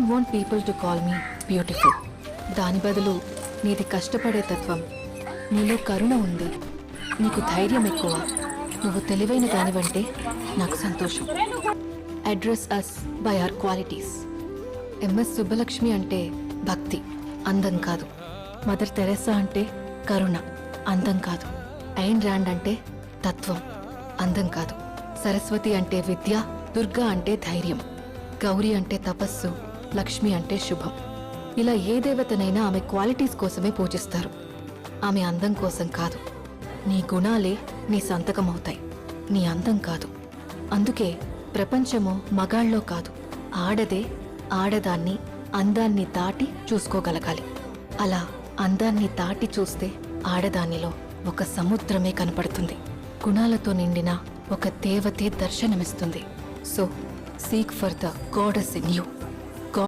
Don't want people to call me beautiful. దాని బదులు నీది కష్టపడే తత్వం, నీలో కరుణ ఉంది, నీకు ధైర్యం ఎక్కువ, నువ్వు తెలివైన దానివంటే నాకు సంతోషం. Address us by our qualities. MS Subbalakshmi అంటే భక్తి, అందం కాదు. మదర్ తెరెసా అంటే కరుణ, అందం కాదు. ఐన్ ర్యాండ్ అంటే తత్వం, అందం కాదు. సరస్వతి అంటే విద్య, దుర్గా అంటే ధైర్యం, గౌరీ అంటే తపస్సు, లక్ష్మి అంటే శుభం. ఇలా ఏ దేవతనైనా ఆమె క్వాలిటీస్ కోసమే పూజిస్తారు, ఆమె అందం కోసం కాదు. నీ గుణాలే నీ సంతకమవుతాయి, నీ అందం కాదు. అందుకే ప్రపంచము మగాళ్ళలో కాదు, ఆడదే ఆడదాన్ని అందాన్ని దాటి చూసుకోగలగాలి. అలా అందాన్ని దాటి చూస్తే ఆడదానిలో ఒక సముద్రమే కనపడుతుంది, గుణాలతో నిండిన ఒక దేవతే దర్శనమిస్తుంది. So seek for the goddess in you.